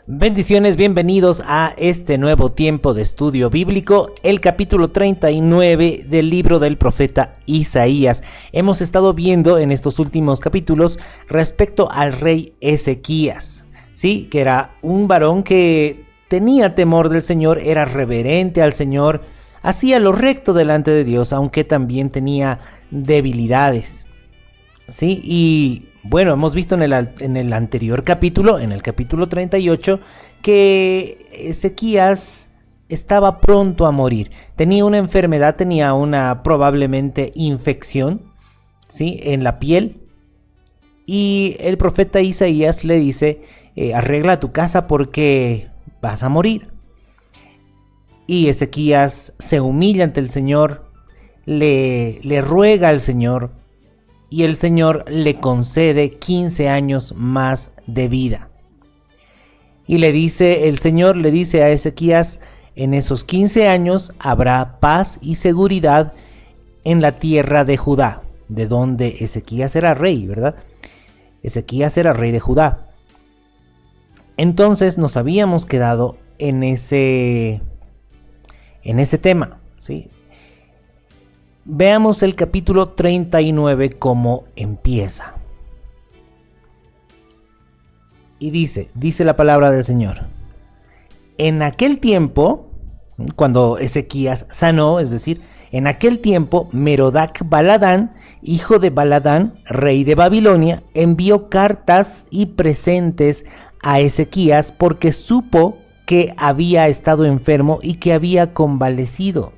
Bendiciones, bienvenidos a este nuevo tiempo de estudio bíblico, el capítulo 39 del libro del profeta Isaías. Hemos estado viendo en estos últimos capítulos respecto al rey Ezequías, ¿sí? Que era un varón que tenía temor del Señor, era reverente al Señor, hacía lo recto delante de Dios, aunque también tenía debilidades, ¿sí? Y bueno, hemos visto en el anterior capítulo, en el capítulo 38, que Ezequías estaba pronto a morir. Tenía una enfermedad, tenía una probablemente infección, ¿sí?, en la piel. Y el profeta Isaías le dice, arregla tu casa porque vas a morir. Y Ezequías se humilla ante el Señor, le ruega al Señor, y el Señor le concede 15 años más de vida. Y el Señor le dice a Ezequías, en esos 15 años habrá paz y seguridad en la tierra de Judá, de donde Ezequías era rey, ¿verdad? Ezequías era rey de Judá. Entonces nos habíamos quedado en ese tema, ¿sí? Veamos el capítulo 39 cómo empieza. Y dice la palabra del Señor. En aquel tiempo, cuando Ezequías sanó, es decir, en aquel tiempo Merodach Baladán, hijo de Baladán, rey de Babilonia, envió cartas y presentes a Ezequías porque supo que había estado enfermo y que había convalecido.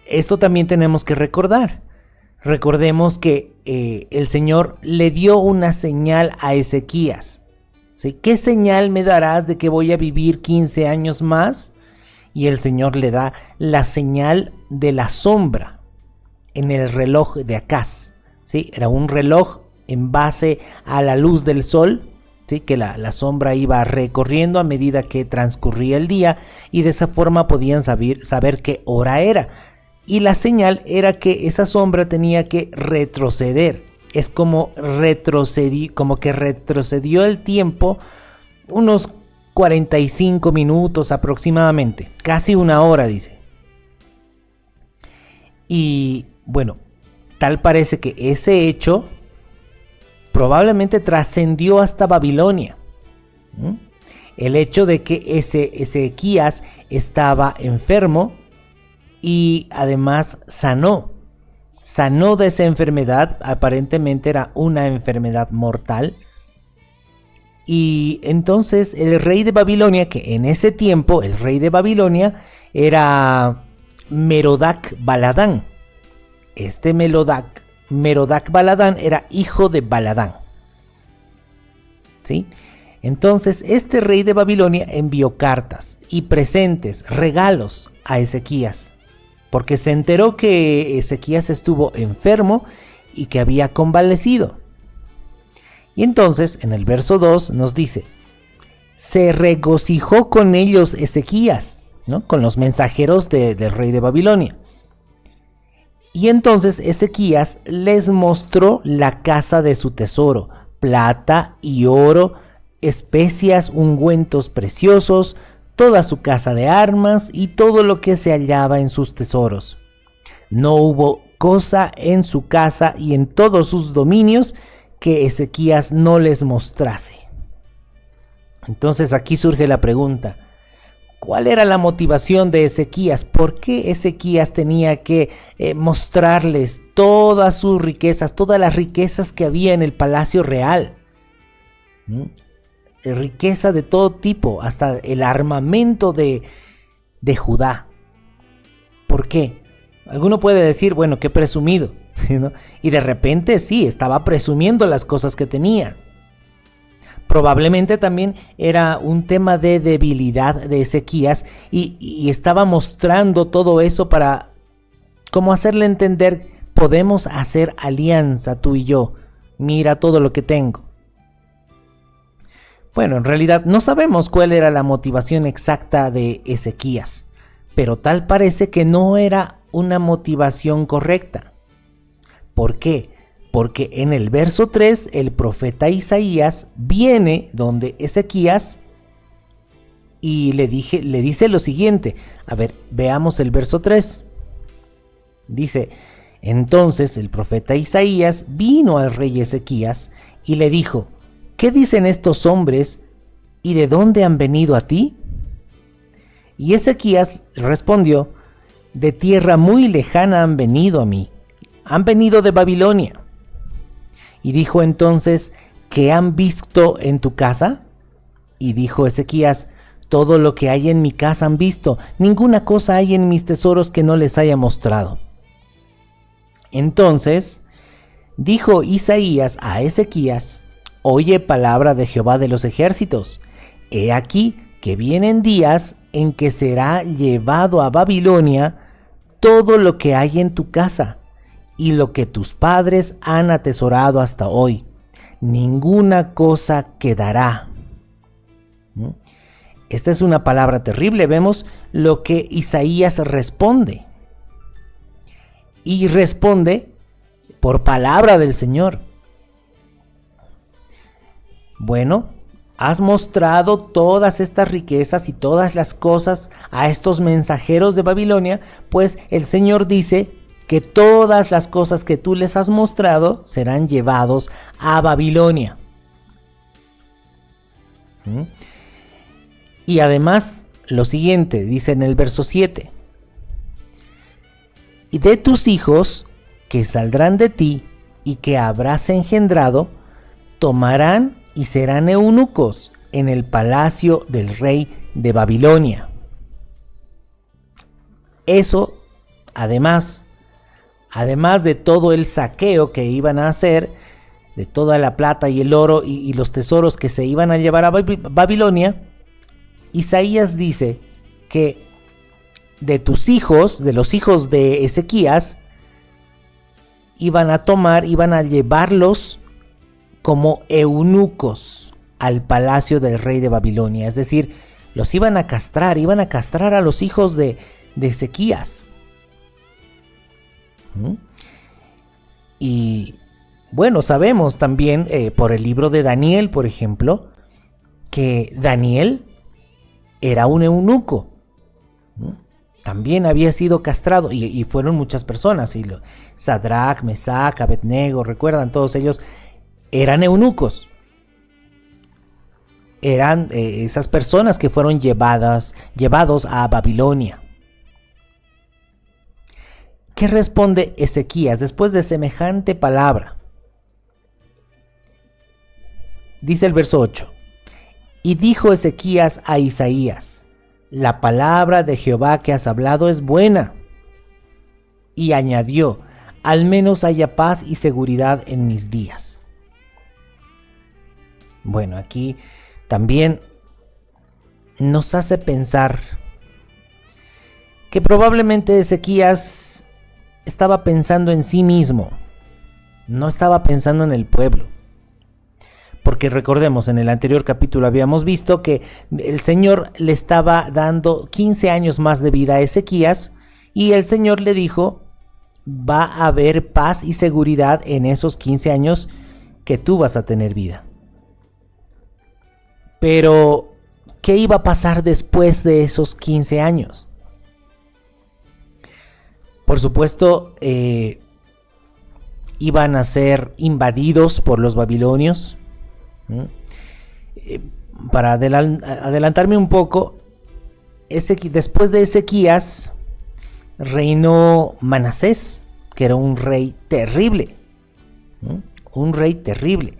Esto también tenemos que recordar. Recordemos que el Señor le dio una señal a Ezequías, ¿sí? ¿Qué señal me darás de que voy a vivir 15 años más? Y el Señor le da la señal de la sombra en el reloj de Acaz, ¿sí? Era un reloj en base a la luz del sol, ¿sí? Que la sombra iba recorriendo a medida que transcurría el día, y de esa forma podían saber qué hora era. Y la señal era que esa sombra tenía que retroceder. Es como que retrocedió el tiempo unos 45 minutos aproximadamente, casi una hora, dice. Y bueno, tal parece que ese hecho probablemente trascendió hasta Babilonia. El hecho de que Ezequías estaba enfermo y además sanó de esa enfermedad. Aparentemente era una enfermedad mortal. Y entonces el rey de Babilonia, que en ese tiempo el rey de Babilonia era Merodach Baladán. Este Merodach Baladán era hijo de Baladán, ¿sí? Entonces este rey de Babilonia envió cartas y presentes, regalos a Ezequías, porque se enteró que Ezequías estuvo enfermo y que había convalecido. Y entonces en el verso 2 nos dice, se regocijó con ellos Ezequías, ¿no?, con los mensajeros del rey de Babilonia. Y entonces Ezequías les mostró la casa de su tesoro, plata y oro, especias, ungüentos preciosos, toda su casa de armas y todo lo que se hallaba en sus tesoros. No hubo cosa en su casa y en todos sus dominios que Ezequías no les mostrase. Entonces aquí surge la pregunta, ¿cuál era la motivación de Ezequías? ¿Por qué Ezequías tenía que mostrarles todas sus riquezas, todas las riquezas que había en el palacio real? Riqueza de todo tipo, hasta el armamento de Judá. ¿Por qué? Alguno puede decir, bueno, qué presumido, ¿no? Y de repente sí, estaba presumiendo las cosas que tenía. Probablemente también era un tema de debilidad de Ezequías y estaba mostrando todo eso para como hacerle entender, podemos hacer alianza tú y yo, mira todo lo que tengo. Bueno, en realidad no sabemos cuál era la motivación exacta de Ezequías, pero tal parece que no era una motivación correcta. ¿Por qué? Porque en el verso 3 el profeta Isaías viene donde Ezequías y le dice lo siguiente. A ver, veamos el verso 3. Dice: entonces el profeta Isaías vino al rey Ezequías y le dijo: ¿qué dicen estos hombres y de dónde han venido a ti? Y Ezequías respondió: de tierra muy lejana han venido a mí, han venido de Babilonia. Y dijo entonces: ¿qué han visto en tu casa? Y dijo Ezequías: todo lo que hay en mi casa han visto, ninguna cosa hay en mis tesoros que no les haya mostrado. Entonces dijo Isaías a Ezequías: oye palabra de Jehová de los ejércitos, he aquí que vienen días en que será llevado a Babilonia todo lo que hay en tu casa y lo que tus padres han atesorado hasta hoy, ninguna cosa quedará. Esta es una palabra terrible. Vemos lo que Isaías responde. Y responde por palabra del Señor. Bueno, has mostrado todas estas riquezas y todas las cosas a estos mensajeros de Babilonia, pues el Señor dice que todas las cosas que tú les has mostrado serán llevados a Babilonia. Y además, lo siguiente, dice en el verso 7. Y de tus hijos que saldrán de ti y que habrás engendrado, tomarán y serán eunucos en el palacio del rey de Babilonia. Eso, además de todo el saqueo que iban a hacer, de toda la plata y el oro y los tesoros que se iban a llevar a Babilonia, Isaías dice que de tus hijos, de los hijos de Ezequías, iban a llevarlos como eunucos al palacio del rey de Babilonia. Es decir, los iban a castrar a los hijos de Ezequías. Y bueno, sabemos también por el libro de Daniel, por ejemplo, que Daniel era un eunuco. También había sido castrado y fueron muchas personas. Sadrach, Mesach, Abednego, recuerdan, todos ellos eran eunucos. Eran esas personas que fueron llevados a Babilonia. ¿Qué responde Ezequías después de semejante palabra? Dice el verso 8. Y dijo Ezequías a Isaías: la palabra de Jehová que has hablado es buena. Y añadió: al menos haya paz y seguridad en mis días. Bueno, aquí también nos hace pensar que probablemente Ezequías estaba pensando en sí mismo, no estaba pensando en el pueblo. Porque recordemos, en el anterior capítulo habíamos visto que el Señor le estaba dando 15 años más de vida a Ezequías, y el Señor le dijo: va a haber paz y seguridad en esos 15 años que tú vas a tener vida. Pero, ¿qué iba a pasar después de esos 15 años? Por supuesto, iban a ser invadidos por los babilonios. Para adelantarme un poco, después de Ezequías reinó Manasés, que era un rey terrible. Un rey terrible.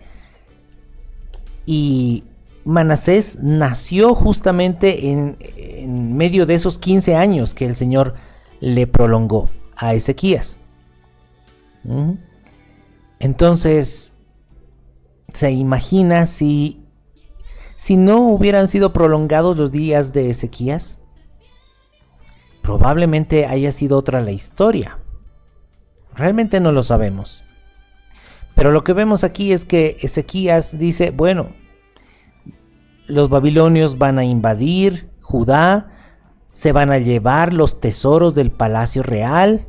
Y Manasés nació justamente en medio de esos 15 años que el Señor le prolongó a Ezequías. Entonces, ¿se imagina si no hubieran sido prolongados los días de Ezequías? Probablemente haya sido otra la historia. Realmente no lo sabemos. Pero lo que vemos aquí es que Ezequías dice: bueno, los babilonios van a invadir Judá, se van a llevar los tesoros del palacio real,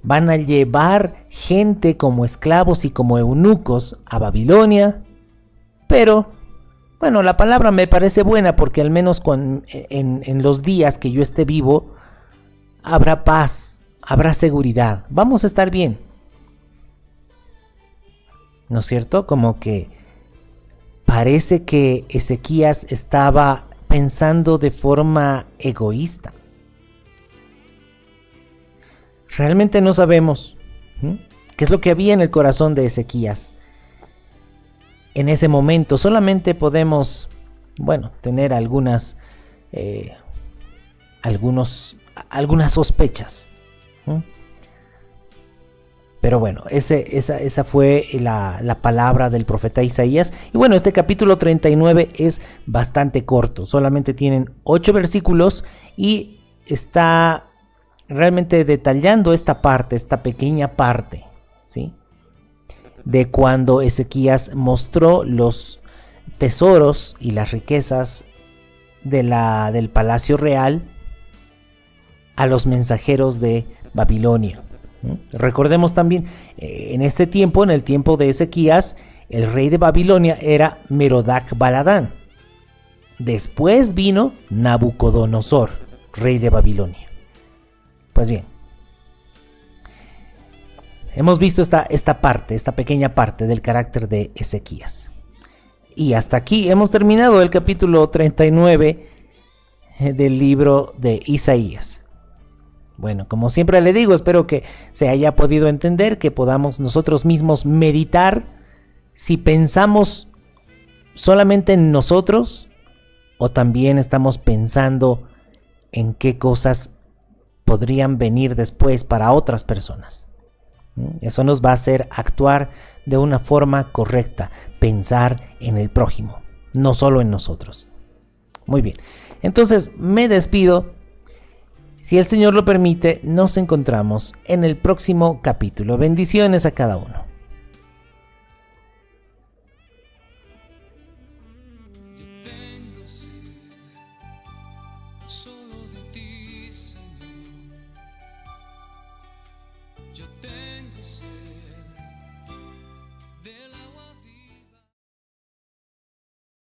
van a llevar gente como esclavos y como eunucos a Babilonia, pero bueno, la palabra me parece buena porque al menos en los días que yo esté vivo habrá paz, habrá seguridad, vamos a estar bien. ¿No es cierto? Como que parece que Ezequías estaba pensando de forma egoísta. Realmente no sabemos qué es lo que había en el corazón de Ezequías en ese momento. Solamente podemos, tener algunas sospechas. Pero bueno, esa fue la palabra del profeta Isaías. Y bueno, este capítulo 39 es bastante corto. Solamente tienen 8 versículos y está realmente detallando esta pequeña parte, ¿sí? De cuando Ezequías mostró los tesoros y las riquezas del palacio real a los mensajeros de Babilonia. Recordemos también, en este tiempo, en el tiempo de Ezequías, el rey de Babilonia era Merodach Baladán. Después vino Nabucodonosor, rey de Babilonia. Pues bien, hemos visto esta pequeña parte del carácter de Ezequías. Y hasta aquí hemos terminado el capítulo 39 del libro de Isaías. Bueno, como siempre le digo, espero que se haya podido entender, que podamos nosotros mismos meditar si pensamos solamente en nosotros o también estamos pensando en qué cosas podrían venir después para otras personas. Eso nos va a hacer actuar de una forma correcta, pensar en el prójimo, no solo en nosotros. Muy bien, entonces me despido. Si el Señor lo permite, nos encontramos en el próximo capítulo. Bendiciones a cada uno.